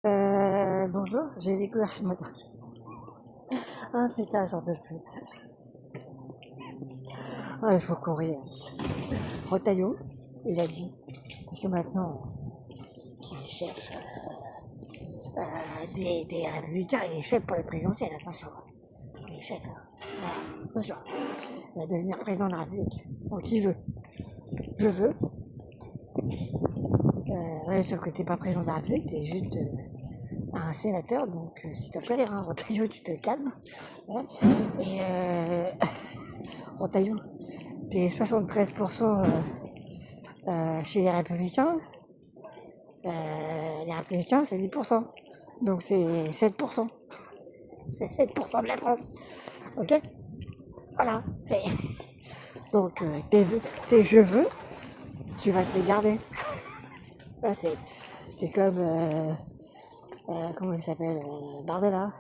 Bonjour, j'ai découvert ce matin. Ah putain, j'en peux plus. Ah, il faut courir. Rotaillot, il a dit, parce que maintenant, qui est chef des Républicains, il est chef pour les présidentielles, attention. Il est chef, hein. Voilà, attention. Il va devenir président de la République. Donc il veut. Je veux. Ouais, sauf que t'es pas président de la République, t'es juste un sénateur, donc s'il te plaît, hein, Rotaillot, tu te calmes. Voilà. Et Rotaillot, t'es 73% chez les Républicains. Les Républicains, c'est 10%. Donc c'est 7%. C'est 7% de la France. Ok. Voilà. Donc tes je veux, tu vas te les garder. Là, c'est comme, comment il s'appelle, Bardella,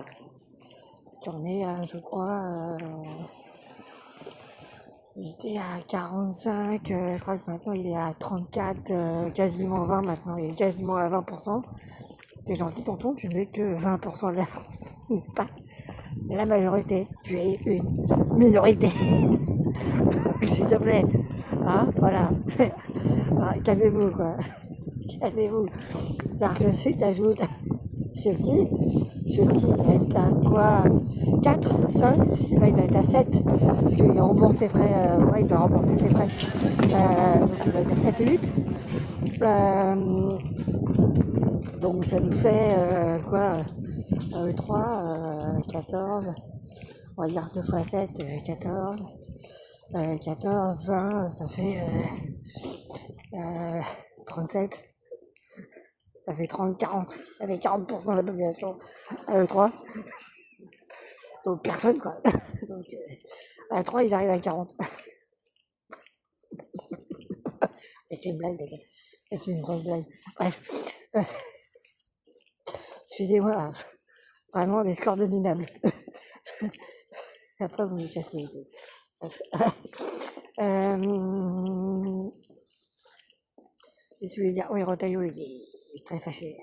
qui en est, je crois, il était à 45, je crois que maintenant il est à 34, quasiment 20 maintenant, il est quasiment à 20%. T'es gentil tonton, tu n'es que 20% de la France, pas la majorité, tu es une minorité. S'il te plaît, hein, voilà. Ah, calmez-vous quoi, calmez-vous. C'est-à-dire que si t'ajoutes Ciotti, Ciotti est à quoi, 4, 5, il va être à 7, parce qu'il rembourse ses frais, ouais, il doit rembourser ses frais, donc il va être à 7 et 8. Donc ça nous fait quoi, 3, 14, on va dire 2 fois 7, 14, 14, 20, ça fait 37, ça fait 30, 40, ça fait 40% de la population à E3, donc personne quoi. Donc à 3 ils arrivent à 40. C'est une blague, les gars. C'est une grosse blague. Bref. Excusez-moi. Vraiment des scores de minables. Ça va pas vous me casser les couilles. Bref. Qu'est-ce que je voulais dire? Oui, Rotaillot, il est très fâché.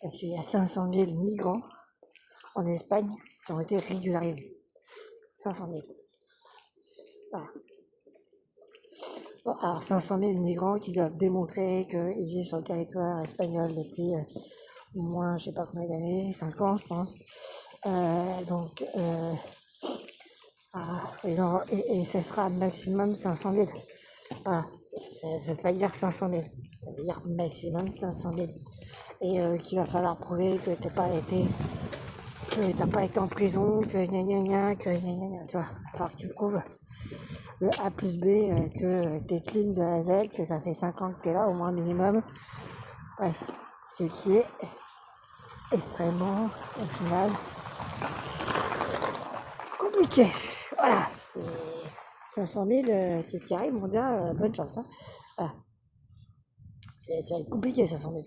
Parce qu'il y a 500 000 migrants en Espagne qui ont été régularisés. 500 000. Voilà. Bon, alors 500 000 migrants qui doivent démontrer qu'ils vivent sur le territoire espagnol depuis au moins, je sais pas combien d'années, 5 ans, je pense. Donc, et ce sera maximum 500 000. Voilà. Ça ne veut pas dire 500 000, ça veut dire maximum 500 000. Et qu'il va falloir prouver que t'as pas été en prison, que gna gna gna, que gna gna gna, tu vois. Il va falloir que tu prouves le A plus B, que t'es clean de A à Z, que ça fait 5 ans que t'es là, au moins minimum. Bref, ce qui est extrêmement, au final, compliqué. Voilà, c'est 500 000, si t'y arrives, mon gars, bonne chance. Hein. Voilà. Ça va être compliqué, 500 000.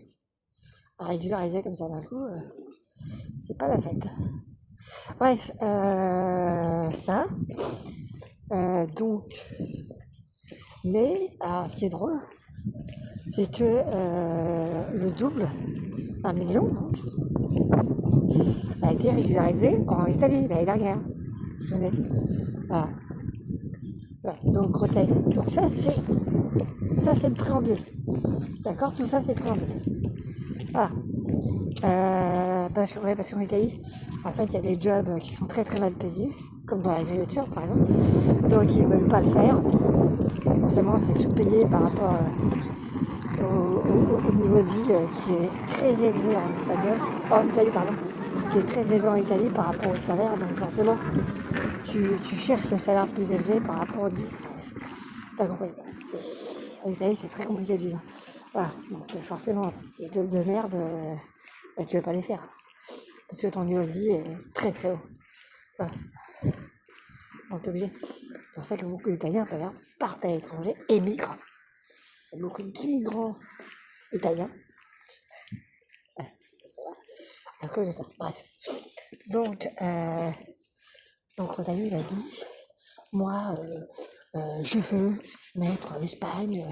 À régulariser comme ça d'un coup, c'est pas la fête. Bref, ça. Donc, mais, alors ce qui est drôle, c'est que le double, 1 million, donc, a été régularisé en Italie l'année dernière. Je connais. Voilà. Ouais, donc Retail. Donc ça c'est le préambule. D'accord, tout ça c'est le préambule. Voilà. Parce qu'en Italie, en fait, il y a des jobs qui sont très très mal payés, comme dans l'agriculture par exemple. Donc ils ne veulent pas le faire. Forcément, c'est sous-payé par rapport au niveau de vie qui est très élevé en Italie, pardon, qui est très élevé en Italie par rapport au salaire. Donc forcément, tu cherches le salaire plus élevé par rapport au niveau. T'as compris. En Italie, c'est très compliqué de vivre. Voilà. Donc forcément, les jobs de merde, tu ne veux pas les faire. Parce que ton niveau de vie est très très haut. Voilà. Donc t'es obligé. C'est pour ça que beaucoup d'Italiens, par exemple, partent à l'étranger et migrent. Il y a beaucoup d'immigrants italiens. Ouais, ça va. À cause de ça. Bref. Donc, Rotaillot, il a dit, moi, je veux mettre l'Espagne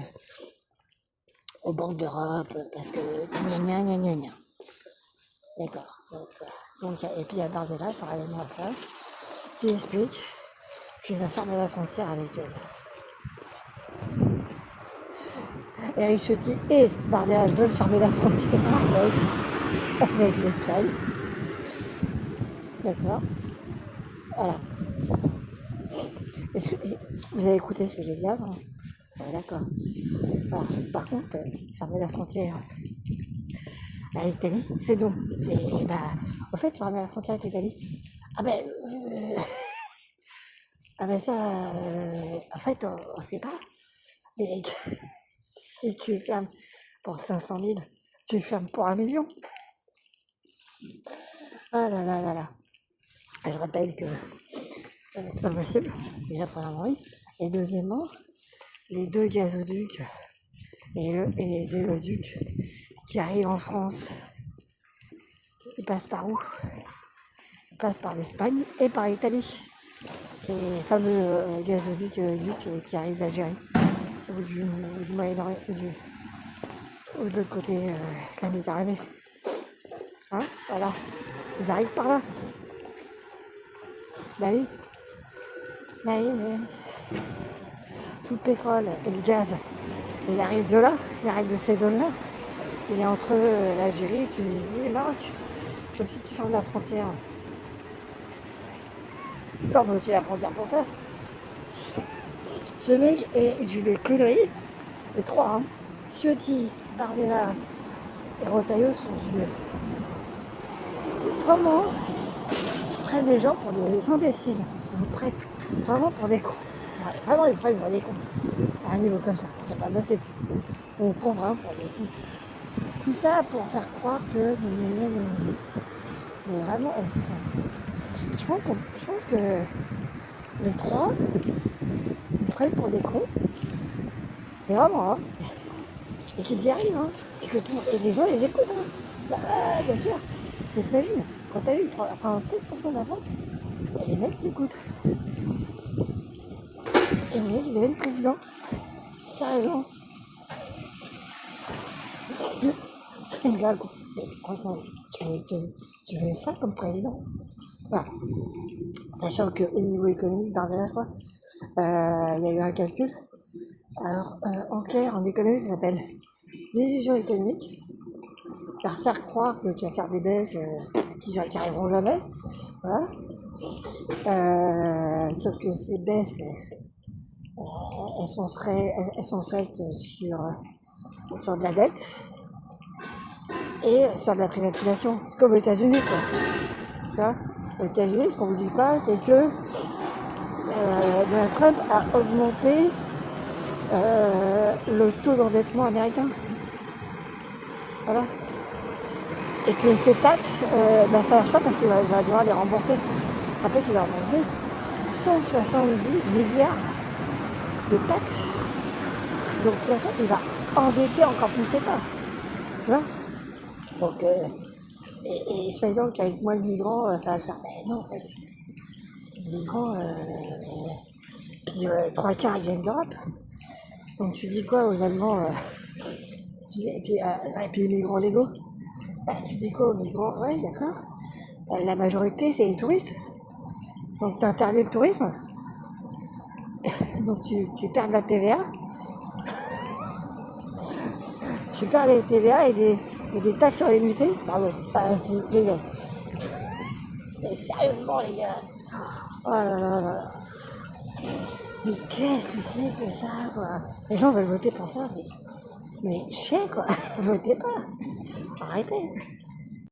au banc d'Europe parce que gna gna gna gna gna. D'accord. Donc, voilà. Donc, et puis il y a Bardella, parallèlement à ça, qui explique qu'il va fermer la frontière avec Eric Ciotti et Bardella veulent fermer la frontière avec l'Espagne. D'accord. Voilà. Vous avez écouté ce que j'ai dit avant? Ouais, d'accord. Voilà. Par contre, fermer la frontière avec l'Italie, c'est non. En fait, fermer la frontière avec l'Italie. Ah ben, ah ben ça, en fait, on sait pas. Mais si tu fermes pour 500 000, tu le fermes pour 1 million. Ah là là là là. Je rappelle que c'est pas possible, déjà premièrement oui. Et deuxièmement, les deux gazoducs et les éloducs qui arrivent en France, ils passent par où? Ils passent par l'Espagne et par l'Italie. C'est les fameux gazoducs qui arrivent d'Algérie ou du Moyen-Orient ou de l'autre côté de la Méditerranée. Hein, voilà, ils arrivent par là. Bah oui, bah oui. Tout le pétrole et le gaz, il arrive de là, il arrive de ces zones-là. Il est entre l'Algérie, Tunisie et Maroc. Donc si tu fermes la frontière, ferme aussi la frontière pour ça. Ce mec est d'une connerie. Les trois, hein. Ciotti, Bardella et Retailleau sont d'une... Vraiment, ils prennent les gens pour des imbéciles. Ils vous prennent vraiment pour des cons. Ouais, vraiment, ils prennent pour des cons. À un niveau comme ça, c'est pas possible. On prend vraiment pour des cons. Tout ça pour faire croire que... Mais vraiment, je pense que les trois, ils prennent pour des cons. Mais vraiment, hein. Et qu'ils y arrivent, hein. Et les gens les écoutent, hein. Bah, bien sûr. Mais t'imagines, quand t'as eu 37% d'avance, et les mecs t'écoutent. Et le mec, il devient président. Sérieusement. C'est grave. Franchement, tu veux ça comme président? Voilà. Sachant qu'au niveau économique, Bardella, je crois, il y a eu un calcul. Alors, en clair, en économie, ça s'appelle l'illusion économique. Faire croire que tu vas faire des baisses qui n'arriveront jamais. Voilà. Sauf que ces baisses, elles sont faites sur de la dette et sur de la privatisation. C'est comme aux États-Unis, quoi. Tu vois, aux États-Unis, ce qu'on vous dit pas, c'est que Donald Trump a augmenté le taux d'endettement américain. Voilà. Et que ces taxes, ça marche pas parce qu'il va devoir les rembourser. Après qu'il a remboursé 170 milliards de taxes. Donc de toute façon, il va endetter encore plus ses parts. Tu vois? Donc, et soi-disant qu'avec moins de migrants, ça va le faire. Mais non, en fait. Les migrants, puis 3/4 ils viennent d'Europe. Donc tu dis quoi aux Allemands et puis les migrants légaux, tu dis quoi aux migrants? Ouais, d'accord. La majorité, c'est les touristes. Donc tu interdis le tourisme. Donc tu perds de la TVA. Tu perds les TVA et des taxes sur les nuitées. Pardon. C'est génial. Sérieusement, les gars. Oh là là là. Mais qu'est-ce que c'est que ça, quoi? Les gens veulent voter pour ça, mais chier, quoi. Votez pas. Arrêtez.